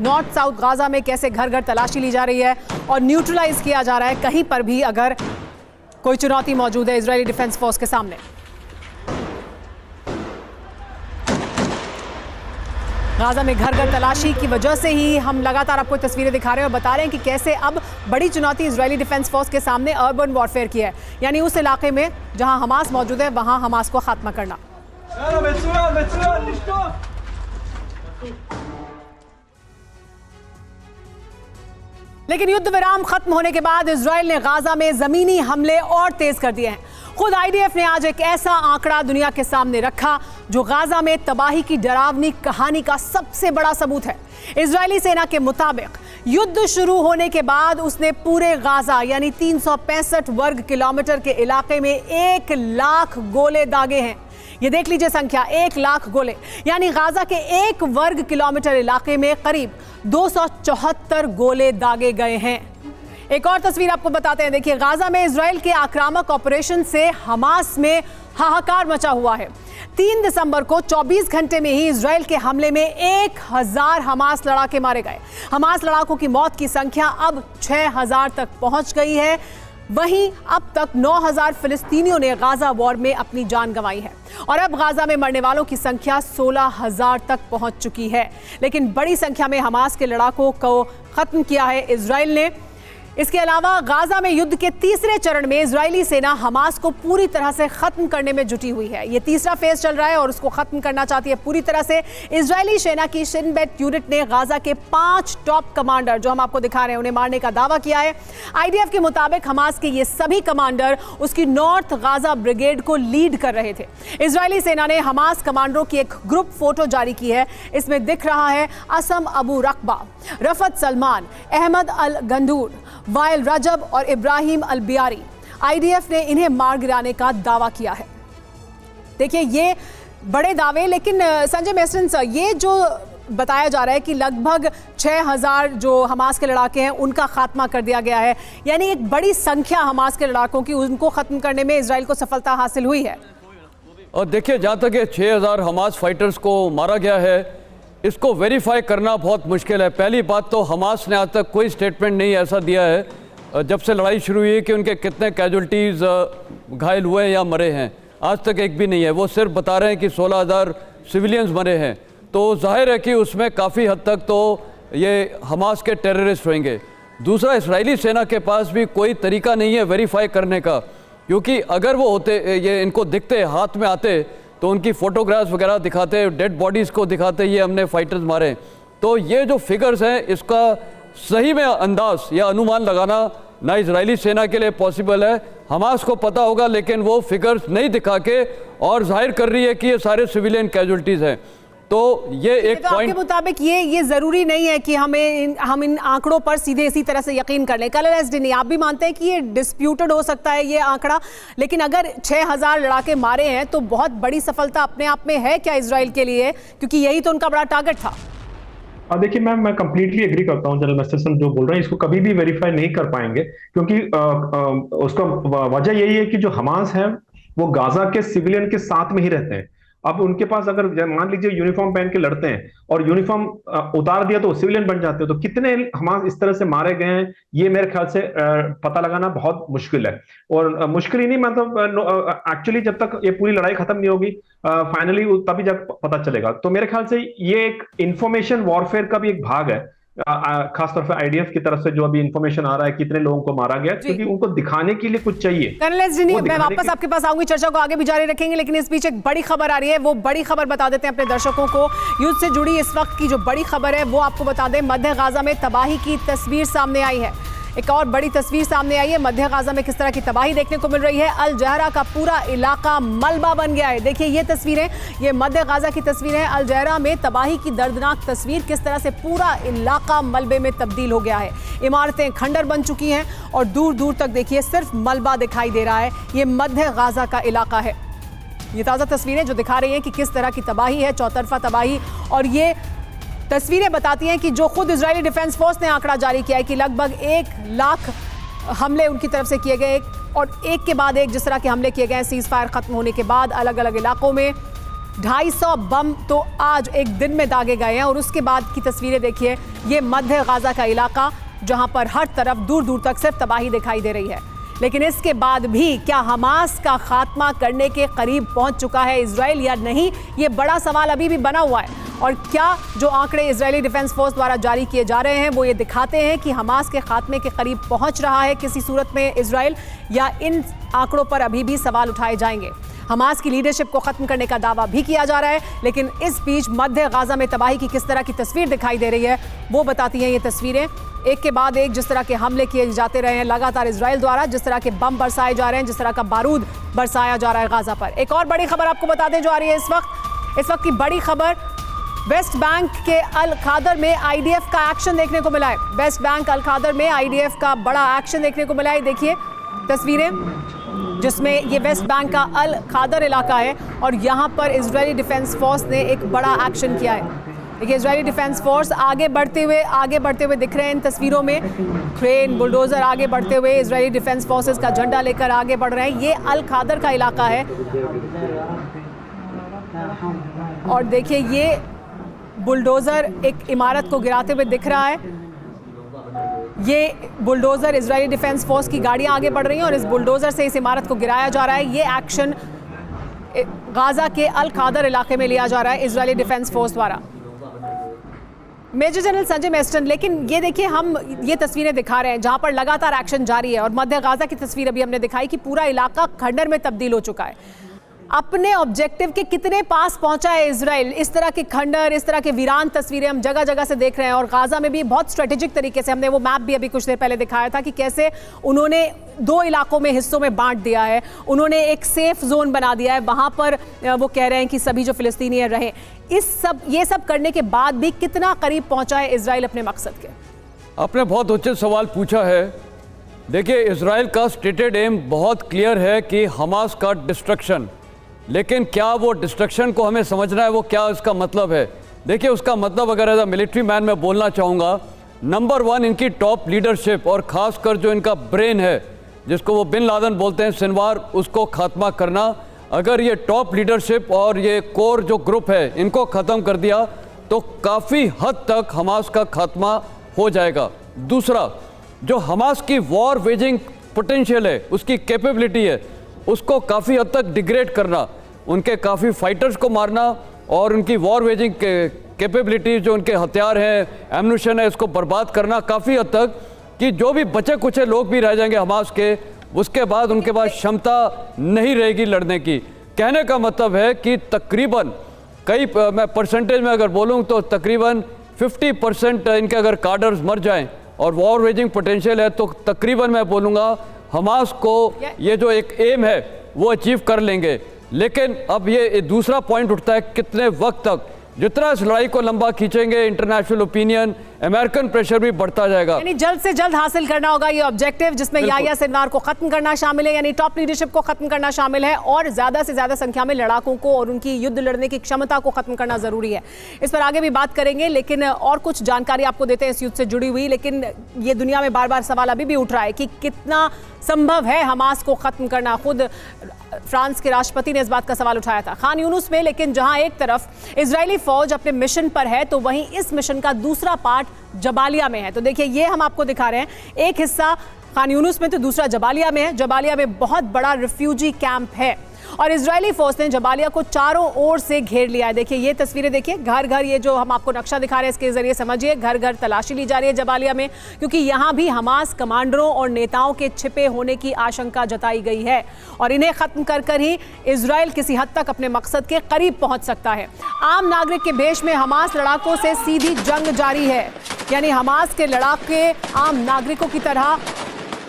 नॉर्थ साउथ गाजा में कैसे घर घर तलाशी ली जा रही है और न्यूट्रलाइज किया जा रहा है कहीं पर भी अगर कोई चुनौती मौजूद है इजरायली डिफेंस फोर्स के सामने। गाजा में घर घर तलाशी की वजह से ही हम लगातार आपको तस्वीरें दिखा रहे हैं और बता रहे हैं कि कैसे अब बड़ी चुनौती इजरायली डिफेंस फोर्स के सामने अर्बन वॉरफेयर की है, यानी उस इलाके में जहां हमास मौजूद है वहां हमास को खात्मा करना। लेकिन युद्ध विराम खत्म होने के बाद इजराइल ने गाजा में जमीनी हमले और तेज कर दिए हैं। खुद आईडीएफ ने आज एक ऐसा आंकड़ा दुनिया के सामने रखा जो गाजा में तबाही की डरावनी कहानी का सबसे बड़ा सबूत है। इजरायली सेना के मुताबिक युद्ध शुरू होने के बाद उसने पूरे गाजा यानी 365 वर्ग किलोमीटर के इलाके में 1 लाख गोले दागे हैं। ये देख लीजिए संख्या, 1 लाख गोले, यानी गाजा के 1 वर्ग किलोमीटर इलाके में करीब 274 गोले दागे गए हैं। एक और तस्वीर आपको बताते हैं, देखिए गाजा में इजराइल के आक्रामक ऑपरेशन से हमास में हाहाकार मचा हुआ है। 3 दिसंबर को 24 घंटे में ही इजराइल के हमले में 1000 हमास लड़ाके मारे गए। हमास लड़ाकों की मौत की संख्या अब 6000 तक पहुंच गई है। वहीं अब तक 9000 फिलिस्तीनियों ने गाजा वॉर में अपनी जान गंवाई है, और अब गाजा में मरने वालों की संख्या 16000 तक पहुंच चुकी है। लेकिन बड़ी संख्या में हमास के लड़ाकों को खत्म किया है इजराइल ने। इसके अलावा गाजा में युद्ध के तीसरे चरण में इजरायली सेना हमास को पूरी तरह से खत्म करने में जुटी हुई है। ये तीसरा फेज चल रहा है और उसको खत्म करना चाहती है पूरी तरह से। इजरायली सेना की शिन बेट यूनिट ने गाजा के 5 टॉप कमांडर जो हम आपको दिखा रहे हैं उन्हें मारने का दावा किया है। आईडीएफ के मुताबिक हमास के ये सभी कमांडर उसकी नॉर्थ गाजा ब्रिगेड को लीड कर रहे थे। इजरायली सेना ने हमास कमांडरों की एक ग्रुप फोटो जारी की है। इसमें दिख रहा है असम अबू रकबा, रफत सलमान, अहमद अल गंडूर, वाइल रजब और इब्राहिम अल बियारी। आईडीएफ ने इन्हें मार गिराने का दावा किया है। देखिए ये बड़े दावे, लेकिन संजय मेस्टन सर, ये जो बताया जा रहा है कि लगभग 6000 जो हमास के लड़ाके हैं उनका खात्मा कर दिया गया है, यानी एक बड़ी संख्या हमास के लड़ाकों की, उनको खत्म करने में इजराइल को सफलता हासिल हुई है। और देखिए जहाँ तक ये 6000 हमास फाइटर्स को मारा गया है, इसको वेरीफाई करना बहुत मुश्किल है। पहली बात तो हमास ने आज तक कोई स्टेटमेंट नहीं ऐसा दिया है जब से लड़ाई शुरू हुई कि उनके कितने कैजुअल्टीज़ घायल हुए या मरे हैं, आज तक एक भी नहीं है। वो सिर्फ बता रहे हैं कि 16000 सिविलियंस मरे हैं। तो जाहिर है कि उसमें काफ़ी हद तक तो ये हमास के टेररिस्ट होंगे। दूसरा, इजरायली सेना के पास भी कोई तरीका नहीं है वेरीफाई करने का, क्योंकि अगर वो होते, ये इनको दिखते, हाथ में आते, तो उनकी फ़ोटोग्राफ्स वगैरह दिखाते, डेड बॉडीज़ को दिखाते, ये हमने फाइटर्स मारे। तो ये जो फिगर्स हैं इसका सही में अंदाज़ या अनुमान लगाना ना इजरायली सेना के लिए पॉसिबल है। हमास को पता होगा, लेकिन वो फिगर्स नहीं दिखा के और जाहिर कर रही है कि ये सारे सिविलियन कैजुअल्टीज हैं। तो ये एक तो पॉइंट आपके मुताबिक ये जरूरी नहीं है कि हम इन आंकड़ों पर सीधे इसी तरह से यकीन कर लें। कर्नल एसडी, आप भी मानते हैं कि ये डिस्प्यूटेड हो सकता है ये आंकड़ा, लेकिन अगर 6000 लड़ाके मारे हैं तो बहुत बड़ी सफलता अपने आप में है क्या इजराइल के लिए, क्योंकि यही तो उनका बड़ा टारगेट था। देखिए मैम, मैं कंप्लीटली एग्री करता हूँ जनरल मस्टरसन जो बोल रहे हैं, इसको कभी भी वेरीफाई नहीं कर पाएंगे, क्योंकि उसका वजह यही है कि जो हमास है वो गाजा के सिविलियन के साथ में ही रहते हैं। अब उनके पास अगर मान लीजिए यूनिफॉर्म पहन के लड़ते हैं और यूनिफॉर्म उतार दिया तो वो सिविलियन बन जाते हैं, तो कितने हमास इस तरह से मारे गए हैं ये मेरे ख्याल से पता लगाना बहुत मुश्किल है। और मुश्किल ही नहीं, मतलब एक्चुअली जब तक ये पूरी लड़ाई खत्म नहीं होगी फाइनली तभी जब पता चलेगा। तो मेरे ख्याल से ये एक इंफॉर्मेशन वॉरफेयर का भी एक भाग है, खासतौर से आईडीएफ की तरफ से जो अभी इंफॉर्मेशन आ रहा है कितने लोगों को मारा गया, क्योंकि उनको दिखाने के लिए कुछ चाहिए। कर्नल एसडी, मैं वापस आपके पास आऊंगी, चर्चा को आगे भी जारी रखेंगे, लेकिन इस बीच एक बड़ी खबर आ रही है। वो बड़ी खबर बता देते हैं अपने दर्शकों को। युद्ध से जुड़ी इस वक्त की जो बड़ी खबर है वो आपको बता दें। मध्य गाजा में तबाही की तस्वीर सामने आई है। एक और बड़ी तस्वीर सामने आई है। मध्य गाजा में किस तरह की तबाही देखने को मिल रही है। अल जहरा का पूरा इलाका मलबा बन गया है। देखिए ये तस्वीरें, ये मध्य गाजा की तस्वीर है। अल जहरा में तबाही की दर्दनाक तस्वीर, किस तरह से पूरा इलाका मलबे में तब्दील हो गया है। इमारतें खंडर बन चुकी हैं और दूर दूर तक देखिए सिर्फ मलबा दिखाई दे रहा है। ये मध्य गाजा का इलाका है। ये ताज़ा तस्वीरें जो दिखा रही हैं कि किस तरह की तबाही है, चौतरफा तबाही। और ये तस्वीरें बताती हैं कि जो खुद इजरायली डिफेंस फोर्स ने आंकड़ा जारी किया है कि लगभग 1 लाख हमले उनकी तरफ से किए गए, और एक के बाद एक जिस तरह के हमले किए गए सीज फायर खत्म होने के बाद अलग अलग इलाकों में 250 बम तो आज एक दिन में दागे गए हैं। और उसके बाद की तस्वीरें देखिए, ये मध्य गाजा का इलाका जहां पर हर तरफ दूर दूर तक सिर्फ तबाही दिखाई दे रही है। लेकिन इसके बाद भी क्या हमास का खात्मा करने के करीब पहुंच चुका है इजराइल या नहीं, ये बड़ा सवाल अभी भी बना हुआ है। और क्या जो आंकड़े इजरायली डिफेंस फोर्स द्वारा जारी किए जा रहे हैं वो ये दिखाते हैं कि हमास के खात्मे के करीब पहुंच रहा है किसी सूरत में इजराइल, या इन आंकड़ों पर अभी भी सवाल उठाए जाएंगे। हमास की लीडरशिप को खत्म करने का दावा भी किया जा रहा है, लेकिन इस बीच मध्य गाजा में तबाही की किस तरह की तस्वीर दिखाई दे रही है वो बताती हैं ये तस्वीरें। एक के बाद एक जिस तरह के हमले किए जाते रहे हैं लगातार इजराइल द्वारा, जिस तरह के बम बरसाए जा रहे हैं, जिस तरह का बारूद बरसाया जा रहा है गाजा पर। एक और बड़ी खबर आपको बता दें जो आ रही है इस वक्त की बड़ी खबर, वेस्ट बैंक के अल खादर में आईडीएफ का एक्शन देखने को मिला है। वेस्ट बैंक अल खादर में आईडीएफ का बड़ा एक्शन देखने को मिला है। देखिए तस्वीरें जिसमें ये वेस्ट बैंक का अल खादर इलाका है और यहाँ पर इजरायली डिफेंस फोर्स ने एक बड़ा एक्शन किया है। देखिए इजरायली डिफेंस फोर्स आगे बढ़ते हुए दिख रहे हैं इन तस्वीरों में। क्रेन, बुलडोजर आगे बढ़ते हुए इजरायली डिफेंस फोर्सेस का झंडा लेकर आगे बढ़ रहे हैं। ये अल खादर का इलाका है और देखिए ये बुलडोजर एक इमारत को गिराते हुए दिख रहा है। ये बुलडोजर इजरायली डिफेंस फोर्स की गाड़ियां आगे बढ़ रही हैं और इस बुलडोजर से इस इमारत को गिराया जा रहा है। ये एक्शन गाजा के अल खादर इलाके में लिया जा रहा है इजरायली डिफेंस फोर्स द्वारा। मेजर जनरल संजय मेस्टन, लेकिन ये देखिए हम ये तस्वीरें दिखा रहे हैं जहां पर लगातार एक्शन जारी है और मध्य गाजा की तस्वीर अभी हमने दिखाई कि पूरा इलाका खंडर में तब्दील हो चुका है। अपने ऑब्जेक्टिव के कितने पास पहुंचा है इजराइल? इस तरह के खंडर, इस तरह के वीरान तस्वीरें हम जगह जगह से देख रहे हैं और गाजा में भी बहुत स्ट्रेटेजिक तरीके से, हमने वो मैप भी अभी कुछ देर पहले दिखाया था कि कैसे उन्होंने 2 इलाकों में हिस्सों में बांट दिया है। उन्होंने एक सेफ जोन बना दिया है, वहां पर वो कह रहे हैं कि सभी जो फिलिस्तीनी रहें। ये सब करने के बाद भी कितना करीब पहुंचा है इजराइल अपने मकसद के? आपने बहुत उचित सवाल पूछा है। देखिए इजराइल का स्टेटेड एम बहुत क्लियर है कि हमास का डिस्ट्रक्शन, लेकिन क्या वो डिस्ट्रक्शन को हमें समझना है, वो क्या इसका मतलब है? देखिए उसका मतलब अगर एज अ मिलिट्री मैन मैं बोलना चाहूँगा, नंबर 1 इनकी टॉप लीडरशिप और ख़ासकर जो इनका ब्रेन है जिसको वो बिन लादेन बोलते हैं, सिनवार, उसको खात्मा करना। अगर ये टॉप लीडरशिप और ये कोर जो ग्रुप है इनको ख़त्म कर दिया तो काफ़ी हद तक हमास का खात्मा हो जाएगा। दूसरा, जो हमास की वॉर वेजिंग पोटेंशियल है, उसकी कैपेबिलिटी है, उसको काफ़ी हद तक डिग्रेड करना, उनके काफ़ी फाइटर्स को मारना और उनकी वॉर वेजिंग कैपेबिलिटी, जो उनके हथियार हैं, एम्यूनिशन है, इसको बर्बाद करना काफ़ी हद तक, कि जो भी बचे कुचे लोग भी रह जाएंगे हमास के, उसके बाद उनके पास क्षमता नहीं रहेगी लड़ने की। कहने का मतलब है कि तकरीबन मैं परसेंटेज में अगर बोलूँ तो तकरीबन 50% इनके अगर कार्डर्स मर जाएं और वॉर वेजिंग पोटेंशियल है, तो तकरीबन मैं बोलूँगा हमास को ये जो एक एम है वो अचीव कर लेंगे। लेकिन अब ये दूसरा पॉइंट उठता है कितने वक्त तक, जितना इस लड़ाई को लंबा खींचेंगे इंटरनेशनल ओपिनियन, अमेरिकन प्रेशर भी बढ़ता जाएगा। यानी जल्द से जल्द हासिल करना होगा ये ऑब्जेक्टिव, जिसमें याह्या सिनवार को खत्म करना शामिल है, यानी टॉप लीडरशिप को खत्म करना शामिल है, और ज्यादा से ज्यादा संख्या में लड़ाकों को और उनकी युद्ध लड़ने की क्षमता को खत्म करना जरूरी है। इस पर आगे भी बात करेंगे, लेकिन और कुछ जानकारी आपको देते हैं इस युद्ध से जुड़ी हुई। लेकिन ये दुनिया में बार बार सवाल अभी भी उठ रहा है कि कितना संभव है हमास को खत्म करना। खुद फ्रांस के राष्ट्रपति ने इस बात का सवाल उठाया था खान यूनुस में। लेकिन जहां एक तरफ इजरायली फौज अपने मिशन पर है, तो वहीं इस मिशन का दूसरा पार्ट जबालिया में है। तो देखिए, ये हम आपको दिखा रहे हैं, एक हिस्सा खान यूनुस में तो दूसरा जबालिया में है। जबालिया में बहुत बड़ा रिफ्यूजी कैंप है और इजरायली फौज ने जबालिया को चारों ओर से घेर लिया है। देखिए ये तस्वीरें, देखिए घर घर, ये जो हम आपको नक्शा दिखा रहे हैं इसके जरिए समझिए, घर घर तलाशी ली जा रही है जबालिया में, क्योंकि यहाँ भी हमास कमांडरों और नेताओं के छिपे होने की आशंका जताई गई है और इन्हें खत्म कर कर ही इजराइल किसी हद तक अपने मकसद के करीब पहुंच सकता है। आम नागरिक के भेष में हमास लड़ाकों से सीधी जंग जारी है, यानी हमास के लड़ाके आम नागरिकों की तरह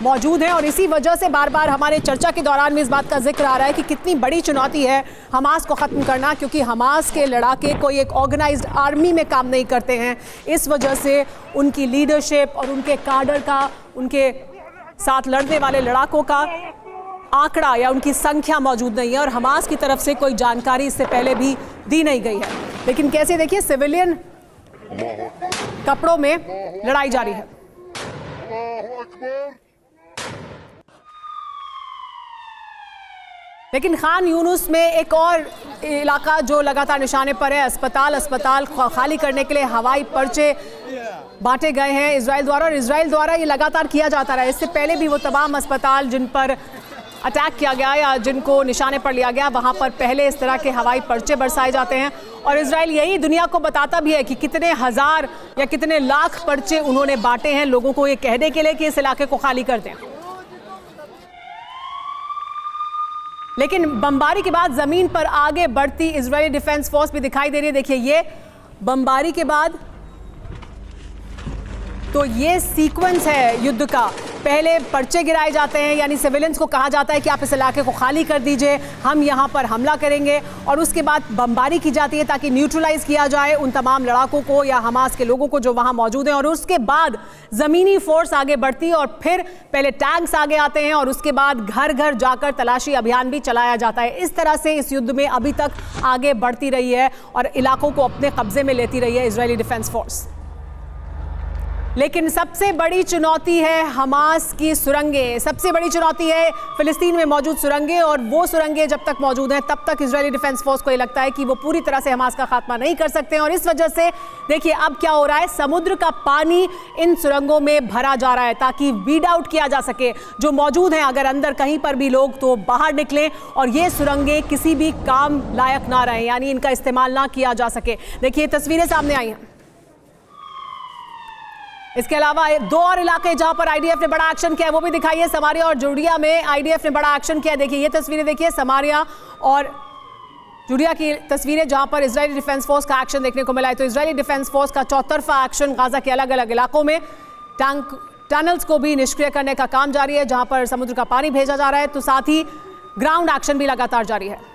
मौजूद हैं और इसी वजह से बार बार हमारे चर्चा के दौरान भी इस बात का जिक्र आ रहा है कि कितनी बड़ी चुनौती है हमास को ख़त्म करना, क्योंकि हमास के लड़ाके कोई एक ऑर्गेनाइज्ड आर्मी में काम नहीं करते हैं। इस वजह से उनकी लीडरशिप और उनके काडर का, उनके साथ लड़ने वाले लड़ाकों का आंकड़ा या उनकी संख्या मौजूद नहीं है और हमास की तरफ से कोई जानकारी इससे पहले भी दी नहीं गई है। लेकिन कैसे, देखिए सिविलियन कपड़ों में लड़ाई जारी है। लेकिन खान यूनुस में एक और इलाका जो लगातार निशाने पर है, अस्पताल खाली करने के लिए हवाई पर्चे बांटे गए हैं इजराइल द्वारा, और इजराइल द्वारा ये लगातार किया जाता रहा है। इससे पहले भी वो तमाम अस्पताल जिन पर अटैक किया गया या जिनको निशाने पर लिया गया, वहां पर पहले इस तरह के हवाई पर्चे बरसाए जाते हैं और इजराइल यही दुनिया को बताता भी है कि कितने हजार या कितने लाख पर्चे उन्होंने बांटे हैं लोगों को ये कहने के लिए कि इस इलाके को खाली कर दें। लेकिन बमबारी के बाद जमीन पर आगे बढ़ती इजरायली डिफेंस फोर्स भी दिखाई दे रही है। देखिए ये बमबारी के बाद तो ये सीक्वेंस है युद्ध का, पहले पर्चे गिराए जाते हैं, यानी सिविलियंस को कहा जाता है कि आप इस इलाके को खाली कर दीजिए, हम यहाँ पर हमला करेंगे, और उसके बाद बमबारी की जाती है ताकि न्यूट्रलाइज किया जाए उन तमाम लड़ाकों को या हमास के लोगों को जो वहाँ मौजूद हैं। और उसके बाद ज़मीनी फोर्स आगे बढ़ती है और फिर पहले टैंक्स आगे आते हैं और उसके बाद घर घर जाकर तलाशी अभियान भी चलाया जाता है। इस तरह से इस युद्ध में अभी तक आगे बढ़ती रही है और इलाकों को अपने कब्जे में लेती रही है इजरायली डिफेंस फोर्स। लेकिन सबसे बड़ी चुनौती है हमास की सुरंगें, सबसे बड़ी चुनौती है फिलिस्तीन में मौजूद सुरंगें, और वो सुरंगें जब तक मौजूद हैं तब तक इजरायली डिफेंस फोर्स को ये लगता है कि वो पूरी तरह से हमास का खात्मा नहीं कर सकते हैं। और इस वजह से देखिए अब क्या हो रहा है, समुद्र का पानी इन सुरंगों में भरा जा रहा है ताकि वीड आउट किया जा सके जो मौजूद हैं, अगर अंदर कहीं पर भी लोग तो बाहर निकलें और ये सुरंगें किसी भी काम लायक ना रहें, यानी इनका इस्तेमाल ना किया जा सके। देखिए तस्वीरें सामने आई हैं। इसके अलावा दो और इलाके जहां पर आईडीएफ ने बड़ा एक्शन किया है वो भी दिखाइए। समारिया और जुडिया में आईडीएफ ने बड़ा एक्शन किया। देखिए ये तस्वीरें, देखिए समारिया और जुडिया की तस्वीरें जहां पर इजरायली डिफेंस फोर्स का एक्शन देखने को मिला है। तो इजरायली डिफेंस फोर्स का चौतरफा एक्शन गाजा के अलग अलग इलाकों में, टनल्स को भी निष्क्रिय करने का काम जारी है जहां पर समुद्र का पानी भेजा जा रहा है, तो साथ ही ग्राउंड एक्शन भी लगातार जारी है।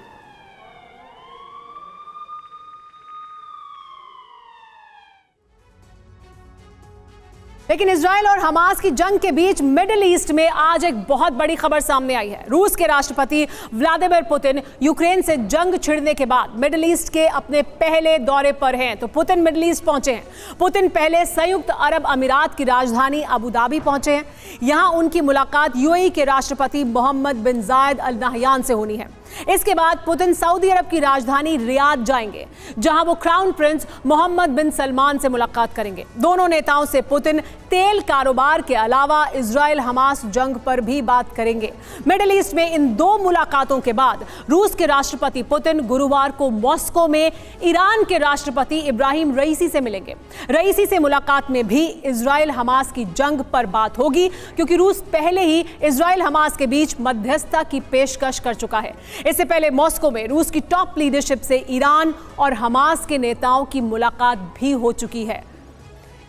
लेकिन इजराइल और हमास की जंग के बीच मिडिल ईस्ट में आज एक बहुत बड़ी खबर सामने आई है। रूस के राष्ट्रपति व्लादिमीर पुतिन यूक्रेन से जंग छिड़ने के बाद मिडिल ईस्ट के अपने पहले दौरे पर हैं। तो पुतिन मिडिल ईस्ट पहुंचे हैं। पुतिन पहले संयुक्त अरब अमीरात की राजधानी अबू धाबी पहुंचे हैं। यहां उनकी मुलाकात यूएई के राष्ट्रपति मोहम्मद बिन जायद अल नहयान से होनी है। इसके बाद पुतिन सऊदी अरब की राजधानी रियाद जाएंगे जहां वो क्राउन प्रिंस मोहम्मद बिन सलमान से मुलाकात करेंगे। दोनों नेताओं से पुतिन तेल कारोबार के अलावा इजराइल हमास जंग पर भी बात करेंगे। मिडिल ईस्ट में इन दो मुलाकातों के बाद रूस के राष्ट्रपति पुतिन गुरुवार को मॉस्को में ईरान के राष्ट्रपति इब्राहिम रईसी से मिलेंगे। रईसी से मुलाकात में भी इजराइल हमास की जंग पर बात होगी, क्योंकि रूस पहले ही इजराइल हमास के बीच मध्यस्थता की पेशकश कर चुका है। इससे पहले मॉस्को में रूस की टॉप लीडरशिप से ईरान और हमास के नेताओं की मुलाकात भी हो चुकी है।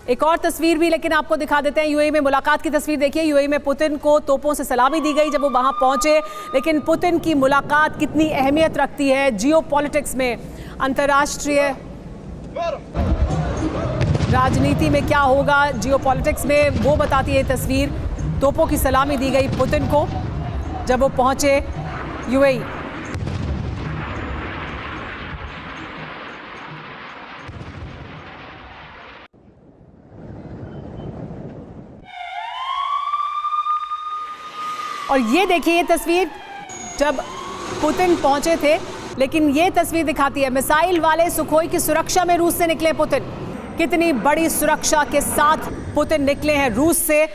एक और तस्वीर भी लेकिन आपको दिखा देते हैं। यूएई में मुलाकात की तस्वीर देखिए। यूएई में पुतिन को तोपों से सलामी दी गई जब वो वहां पहुंचे, लेकिन पुतिन की मुलाकात कितनी अहमियत रखती है जियो पॉलिटिक्स में, अंतर्राष्ट्रीय राजनीति में क्या होगा जियो पॉलिटिक्स में, वो बताती है तस्वीर। तोपों की सलामी दी गई पुतिन को जब वो पहुंचे यूएई। और ये देखिए ये तस्वीर जब पुतिन पहुंचे थे, लेकिन ये तस्वीर दिखाती है मिसाइल वाले सुखोई की सुरक्षा में रूस से निकले पुतिन। कितनी बड़ी सुरक्षा के साथ पुतिन निकले हैं रूस से,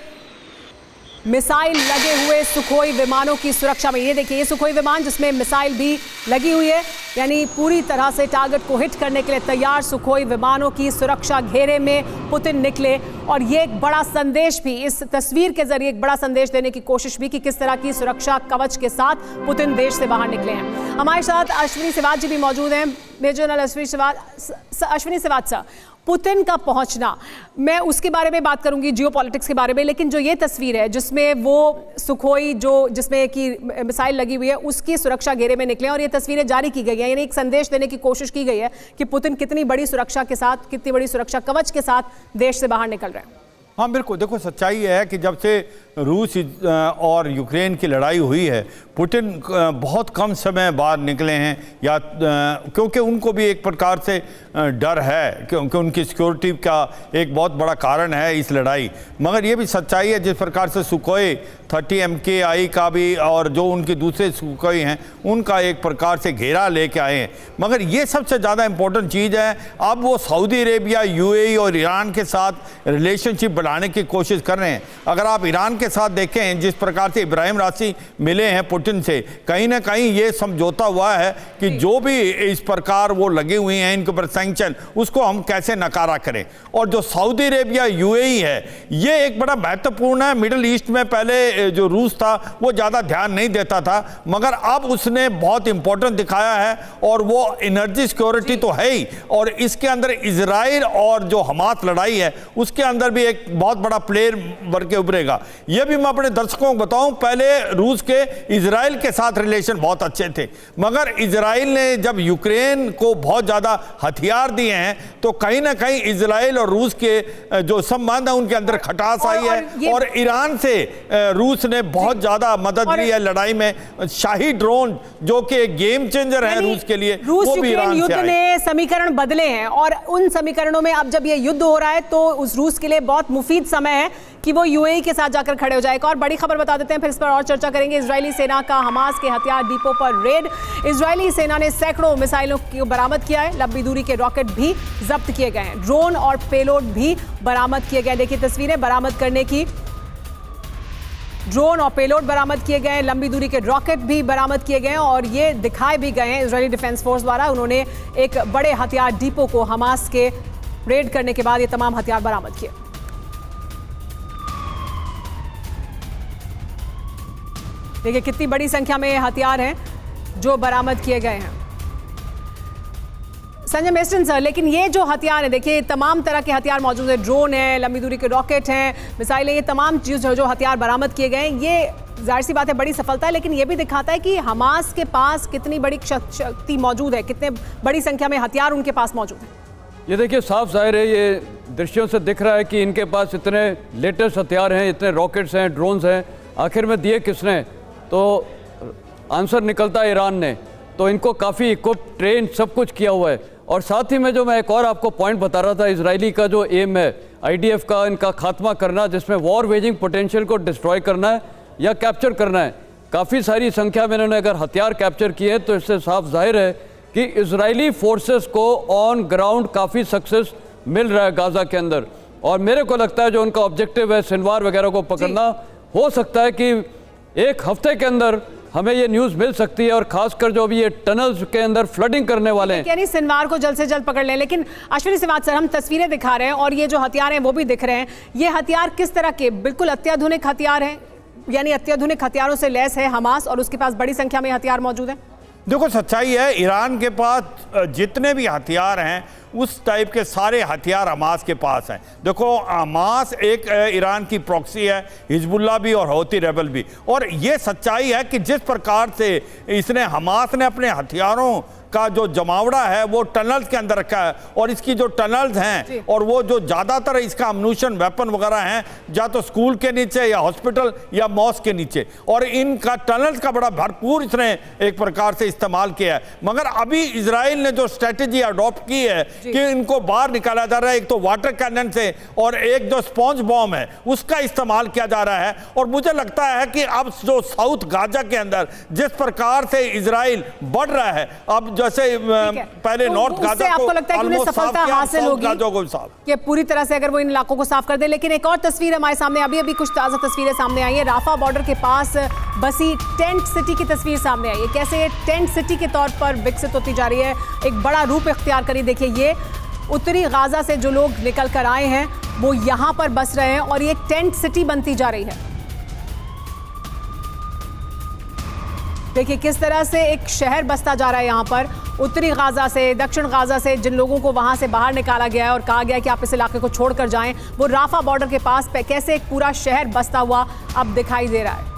मिसाइल लगे हुए सुखोई विमानों की सुरक्षा में। ये देखिए ये सुखोई विमान जिसमें मिसाइल भी लगी हुई है, यानी पूरी तरह से टारगेट को हिट करने के लिए तैयार सुखोई विमानों की सुरक्षा घेरे में पुतिन निकले। और ये एक बड़ा संदेश भी, इस तस्वीर के जरिए एक बड़ा संदेश देने की कोशिश भी कि किस तरह की सुरक्षा कवच के साथ पुतिन देश से बाहर निकले हैं। हमारे साथ अश्विनी सिवाच जी भी मौजूद हैं, major general Ashwini Siwach sir. Putin का पहुंचना, मैं उसके बारे में बात करूंगी, जियो पॉलिटिक्स के बारे में, लेकिन जो ये तस्वीर है जिसमें वो सुखोई जिसमें कि मिसाइल लगी हुई है उसकी सुरक्षा घेरे में निकले और ये तस्वीरें जारी की गई हैं, यानी एक संदेश देने की कोशिश की गई है कि पुतिन कितनी बड़ी सुरक्षा के साथ, कितनी बड़ी सुरक्षा कवच के साथ देश से बाहर निकल रहे हैं। हाँ बिल्कुल, देखो सच्चाई है कि जब से रूस और यूक्रेन की लड़ाई हुई है, पुतिन बहुत कम समय बाद निकले हैं, या क्योंकि उनको भी एक प्रकार से डर है, क्योंकि उनकी सिक्योरिटी का एक बहुत बड़ा कारण है इस लड़ाई। मगर ये भी सच्चाई है जिस प्रकार से सुखोई 30 MKI का भी और जो उनके दूसरे सुखोई हैं उनका एक प्रकार से घेरा लेके आए हैं। मगर ये सबसे ज़्यादा इम्पोर्टेंट चीज़ है, अब वो सऊदी अरेबिया, यूएई और ईरान के साथ रिलेशनशिप बढ़ाने की कोशिश कर रहे हैं। अगर आप ईरान के साथ देखें जिस प्रकार से इब्राहिम राइसी मिले हैं पुतिन से, कहीं ना कहीं ये समझौता हुआ है कि जो भी इस प्रकार वो लगे हुए हैं इनके ऊपर सैंक्शन, उसको हम कैसे नकारा करें। और जो सऊदी अरेबिया, यूएई है, ये एक बड़ा महत्वपूर्ण है। मिडिल ईस्ट में पहले जो रूस था वो ज़्यादा ध्यान नहीं देता था, मगर अब उसने बहुत इंपॉर्टेंट दिखाया है और वो एनर्जी सिक्योरिटी तो है ही, और इसके अंदर इजराइल और जो हमास लड़ाई है उसके अंदर भी एक बहुत बड़ा प्लेयर बन के उभरेगा। ये भी मैं अपने दर्शकों को बताऊं, पहले रूस के इजराइल के साथ रिलेशन बहुत अच्छे थे, मगर इजराइल ने जब यूक्रेन को बहुत ज़्यादा हथियार दिए हैं तो कहीं ना कहीं इजराइल और रूस के जो संबंध है उनके अंदर खटास आई है। और ईरान से रूस ने बहुत ज्यादा मदद ली है लड़ाई में। शाही ड्रोन जो कि एक गेम चेंजर है रूस के लिए, रूस यूक्रेन युद्ध ने समीकरण बदले हैं और उन समीकरणों में अब जब ये युद्ध हो रहा है तो उस रूस के लिए बहुत मुफीद समय है कि वो यूएई के साथ जाकर खड़े हो जाए। एक और बड़ी खबर बता देते हैं, फिर इस पर और चर्चा करेंगे। इजरायली सेना का हमास के हथियार डिपो पर रेड, इजरायली सेना ने सैकड़ों मिसाइलों को बरामद किया है, लंबी दूरी के रॉकेट भी जब्त किए गए हैं, ड्रोन और पेलोड भी बरामद किए गए। देखिए तस्वीरें बरामद करने की, ड्रोन और पेलोड बरामद किए गए, लंबी दूरी के रॉकेट भी बरामद किए गए और ये दिखाए भी गए हैं इजरायली डिफेंस फोर्स द्वारा। उन्होंने एक बड़े हथियार डिपो को हमास के रेड करने के बाद ये तमाम हथियार बरामद किए। देखिए कितनी बड़ी संख्या में हथियार हैं जो बरामद किए गए हैं। संजय मेस्टन सर, लेकिन ये जो हथियार है, देखिए तमाम तरह के हथियार मौजूद है, ड्रोन है, लंबी दूरी के रॉकेट हैं, मिसाइलें, ये तमाम चीज़ जो हथियार बरामद किए गए हैं, ये जाहिर सी बात है बड़ी सफलता है, लेकिन ये भी दिखाता है कि हमास के पास कितनी बड़ी शक्ति मौजूद है, कितने बड़ी संख्या में हथियार उनके पास मौजूद है। ये देखिए साफ जाहिर है, ये दृश्यों से दिख रहा है कि इनके पास इतने लेटेस्ट हथियार हैं, इतने रॉकेट्स हैं, ड्रोन्स हैं, आखिर में दिए किसने? तो आंसर निकलता है ईरान ने। तो इनको काफ़ी इक्विप, ट्रेन, सब कुछ किया हुआ है। और साथ ही में जो मैं एक और आपको पॉइंट बता रहा था, इजरायली का जो एम है आईडीएफ का, इनका खात्मा करना, जिसमें वॉर वेजिंग पोटेंशियल को डिस्ट्रॉय करना है या कैप्चर करना है। काफ़ी सारी संख्या में इन्होंने अगर हथियार कैप्चर किए तो इससे साफ जाहिर है कि इजरायली फोर्सेस को ऑन ग्राउंड काफ़ी सक्सेस मिल रहा है गाज़ा के अंदर। और मेरे को लगता है जो उनका ऑब्जेक्टिव है सिनवार वगैरह को पकड़ना, हो सकता है कि एक हफ्ते के अंदर हमें ये न्यूज़ मिल सकती है। और खासकर जो अभी ये टनल्स के अंदर फ्लडिंग करने वाले हैं, यानी सिनवार को जल्द से जल्द पकड़ लें। लेकिन अश्विनी सिवाच सर, हम तस्वीरें दिखा रहे हैं और ये जो हथियार हैं वो भी दिख रहे हैं। ये हथियार किस तरह के? बिल्कुल अत्याधुनिक हथियार हैं, यानी अत्याधुनिक हथियारों से लैस है हमास और उसके पास बड़ी संख्या में हथियार मौजूद हैं। देखो सच्चाई है, ईरान के पास जितने भी हथियार हैं उस टाइप के सारे हथियार हमास के पास हैं। देखो हमास एक ईरान की प्रॉक्सी है, हिजबुल्लाह भी और हौती रेबल भी। और ये सच्चाई है कि जिस प्रकार से इसने हमास ने अपने हथियारों का जो जमावड़ा है वो टनल्स के अंदर रखा है, और इसकी जो टनल्स हैं और वो जो ज़्यादातर इसका अम्यूनिशन वेपन वगैरह हैं या तो स्कूल के नीचे या हॉस्पिटल या मॉस्क के नीचे, और इनका टनल्स का बड़ा भरपूर इसने एक प्रकार से इस्तेमाल किया है। मगर अभी इजराइल ने जो स्ट्रेटेजी अडॉप्ट की है कि इनको बाहर निकाला जा रहा है, एक तो वाटर कैनन से और एक जो स्पॉन्ज बॉम्ब है उसका इस्तेमाल किया जा रहा है। और मुझे लगता है कि अब जो साउथ गाजा के अंदर जिस प्रकार से इजराइल बढ़ रहा है, अब जैसे पहले तो नॉर्थ गाजा को आपको लगता है कि उन्हें सफलता हासिल होगी कि पूरी तरह से अगर वो इन इलाकों को साफ कर दे। लेकिन एक और तस्वीर हमारे सामने अभी कुछ ताजा तस्वीरें सामने आई है। राफा बॉर्डर के पास बसी टेंट सिटी की तस्वीर सामने आई है। कैसे ये टेंट सिटी के तौर पर विकसित होती जा रही है, एक बड़ा रूप इख्तियार करी। देखिए ये उत्तरी गाजा से जो लोग निकल कर आए हैं वो यहां पर बस रहे हैं और ये एक टेंट सिटी बनती जा रही है। देखिए किस तरह से एक शहर बसता जा रहा है यहाँ पर, उत्तरी गाजा से, दक्षिण गाजा से जिन लोगों को वहां से बाहर निकाला गया है और कहा गया है कि आप इस इलाके को छोड़कर जाएं, वो राफा बॉर्डर के पास पे कैसे एक पूरा शहर बसता हुआ अब दिखाई दे रहा है।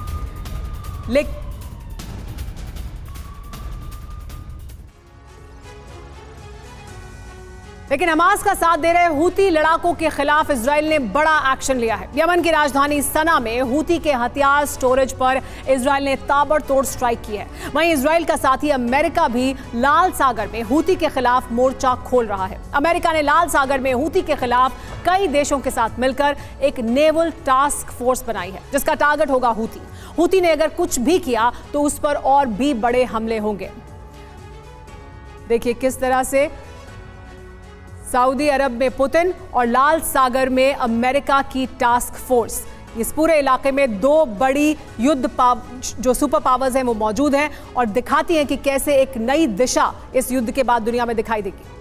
लेकिन हमास का साथ दे रहे हूती लड़ाकों के खिलाफ इजराइल ने बड़ा एक्शन लिया है। यमन की राजधानी सना में हूती के हथियार स्टोरेज पर इजराइल ने ताबड़तोड़ स्ट्राइक की है। वहीं इजराइल का साथी अमेरिका भी लाल सागर में हूती के खिलाफ मोर्चा खोल रहा है। अमेरिका ने लाल सागर में हूती के खिलाफ कई देशों के साथ मिलकर एक नेवल टास्क फोर्स बनाई है जिसका टारगेट होगा हूती। हूती ने अगर कुछ भी किया तो उस पर और भी बड़े हमले होंगे। देखिए किस तरह से सऊदी अरब में पुतिन और लाल सागर में अमेरिका की टास्क फोर्स, इस पूरे इलाके में दो बड़ी जो सुपर पावर्स हैं वो मौजूद हैं और दिखाती हैं कि कैसे एक नई दिशा इस युद्ध के बाद दुनिया में दिखाई देगी।